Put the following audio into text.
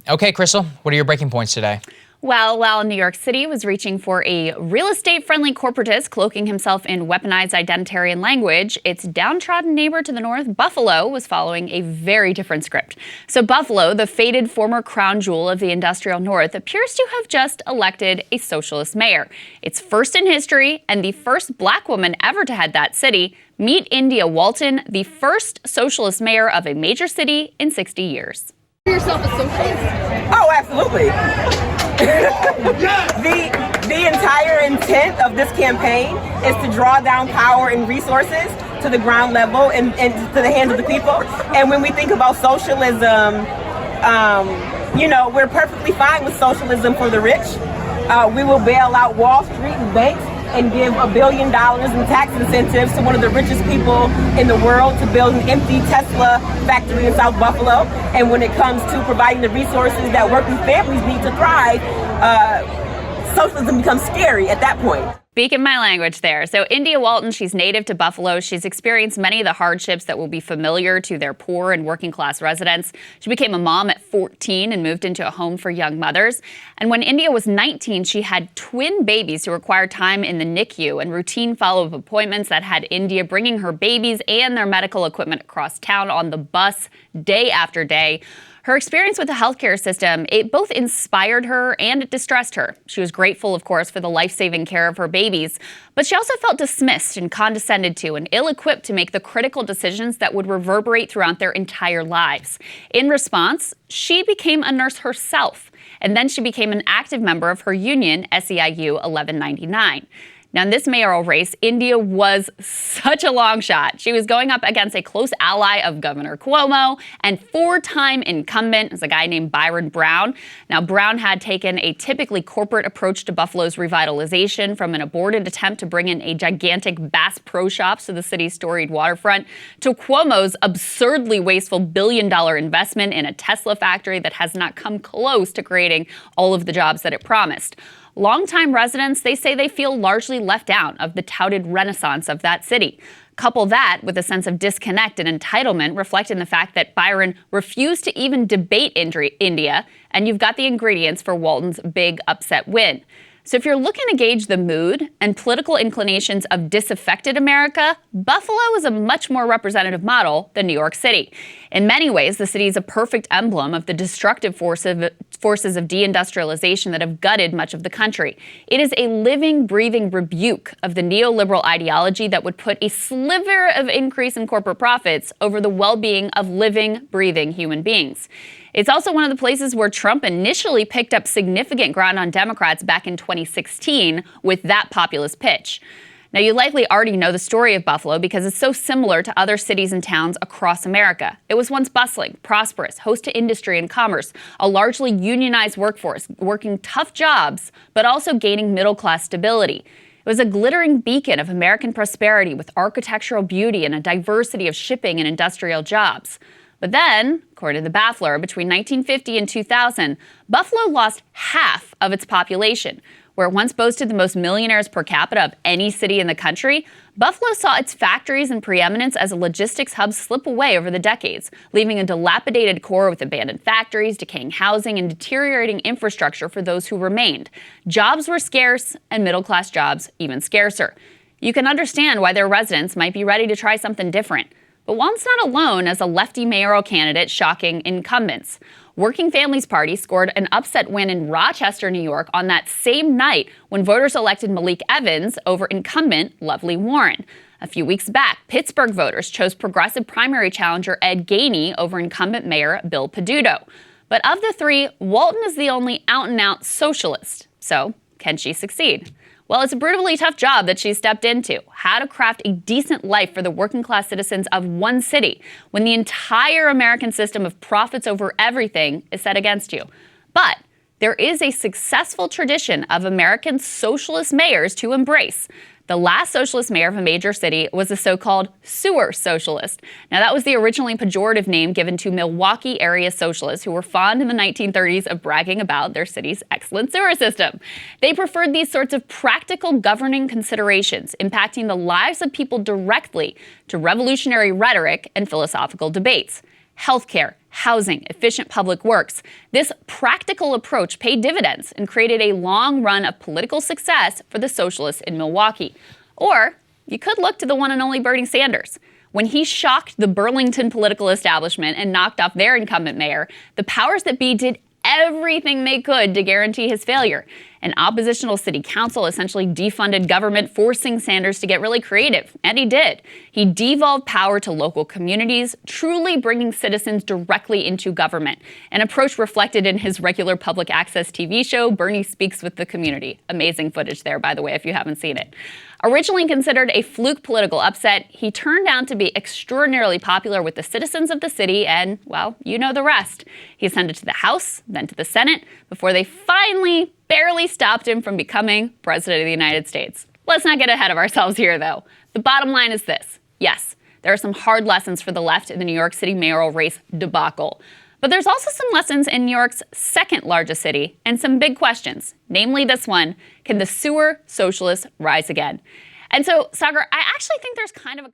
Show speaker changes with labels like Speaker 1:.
Speaker 1: Okay, Krystal, what are your breaking points today?
Speaker 2: Well, while New York City was reaching for a real estate-friendly corporatist cloaking himself in weaponized identitarian language, its downtrodden neighbor to the north, Buffalo, was following a very different script. So Buffalo, the fated former crown jewel of the industrial north, appears to have just elected a socialist mayor. It's first in history and the first black woman ever to head that city. Meet India Walton, the first socialist mayor of a major city in 60 years.
Speaker 3: Yourself a socialist?
Speaker 4: Oh, absolutely. the entire intent of this campaign is to draw down power and resources to the ground level and to the hands of the people. And when we think about socialism, we're perfectly fine with socialism for the rich. We will bail out Wall Street and banks and give $1 billion in tax incentives to one of the richest people in the world to build an empty Tesla factory in South Buffalo. And when it comes to providing the resources that working families need to thrive, socialism becomes scary at that point.
Speaker 2: Speaking my language there. So India Walton, she's native to Buffalo. She's experienced many of the hardships that will be familiar to their poor and working class residents. She became a mom at 14 and moved into a home for young mothers. And when India was 19, she had twin babies who required time in the NICU and routine follow-up appointments that had India bringing her babies and their medical equipment across town on the bus day after day. Her experience with the healthcare system, it both inspired her and it distressed her. She was grateful, of course, for the life-saving care of her babies, but she also felt dismissed and condescended to and ill-equipped to make the critical decisions that would reverberate throughout their entire lives. In response, she became a nurse herself, and then she became an active member of her union, SEIU 1199. Now, in this mayoral race, India was such a long shot. She was going up against a close ally of Governor Cuomo and four-time incumbent is a guy named Byron Brown. Now, Brown had taken a typically corporate approach to Buffalo's revitalization, from an aborted attempt to bring in a gigantic Bass Pro Shops to the city's storied waterfront, to Cuomo's absurdly wasteful billion-dollar investment in a Tesla factory that has not come close to creating all of the jobs that it promised. Longtime residents, they say they feel largely left out of the touted renaissance of that city. Couple that with a sense of disconnect and entitlement reflected in the fact that Byron refused to even debate India, and you've got the ingredients for Walton's big upset win. So if you're looking to gauge the mood and political inclinations of disaffected America, Buffalo is a much more representative model than New York City. In many ways, the city is a perfect emblem of the destructive forces of deindustrialization that have gutted much of the country. It is a living, breathing rebuke of the neoliberal ideology that would put a sliver of increase in corporate profits over the well-being of living, breathing human beings. It's also one of the places where Trump initially picked up significant ground on Democrats back in 2016 with that populist pitch. Now, you likely already know the story of Buffalo because it's so similar to other cities and towns across America. It was once bustling, prosperous, host to industry and commerce, a largely unionized workforce, working tough jobs, but also gaining middle-class stability. It was a glittering beacon of American prosperity with architectural beauty and a diversity of shipping and industrial jobs. But then, according to the Baffler, between 1950 and 2000, Buffalo lost half of its population. Where it once boasted the most millionaires per capita of any city in the country, Buffalo saw its factories and preeminence as a logistics hub slip away over the decades, leaving a dilapidated core with abandoned factories, decaying housing, and deteriorating infrastructure for those who remained. Jobs were scarce, and middle-class jobs even scarcer. You can understand why their residents might be ready to try something different. But Walton's not alone as a lefty mayoral candidate shocking incumbents. Working Families Party scored an upset win in Rochester, New York on that same night when voters elected Malik Evans over incumbent Lovely Warren. A few weeks back, Pittsburgh voters chose progressive primary challenger Ed Gainey over incumbent mayor Bill Peduto. But of the three, Walton is the only out-and-out socialist. So, can she succeed? Well, it's a brutally tough job that she stepped into. How to craft a decent life for the working class citizens of one city when the entire American system of profits over everything is set against you. But there is a successful tradition of American socialist mayors to embrace. The last socialist mayor of a major city was a so-called sewer socialist. Now, that was the originally pejorative name given to Milwaukee area socialists who were fond in the 1930s of bragging about their city's excellent sewer system. They preferred these sorts of practical governing considerations, impacting the lives of people directly, to revolutionary rhetoric and philosophical debates. healthcare, housing, efficient public works. This practical approach paid dividends and created a long run of political success for the socialists in Milwaukee. Or you could look to the one and only Bernie Sanders. When he shocked the Burlington political establishment and knocked off their incumbent mayor, the powers that be did everything they could to guarantee his failure. An oppositional city council essentially defunded government, forcing Sanders to get really creative. And he did. He devolved power to local communities, truly bringing citizens directly into government. An approach reflected in his regular public access TV show, Bernie Speaks with the Community. Amazing footage there, by the way, if you haven't seen it. Originally considered a fluke political upset, he turned out to be extraordinarily popular with the citizens of the city, and, well, you know the rest. He ascended to the House, then to the Senate, before they finally barely stopped him from becoming president of the United States. Let's not get ahead of ourselves here, though. The bottom line is this. Yes, there are some hard lessons for the left in the New York City mayoral race debacle. But there's also some lessons in New York's second largest city and some big questions. Namely this one, can the sewer socialists rise again? And so, Sagar, I actually think there's kind of a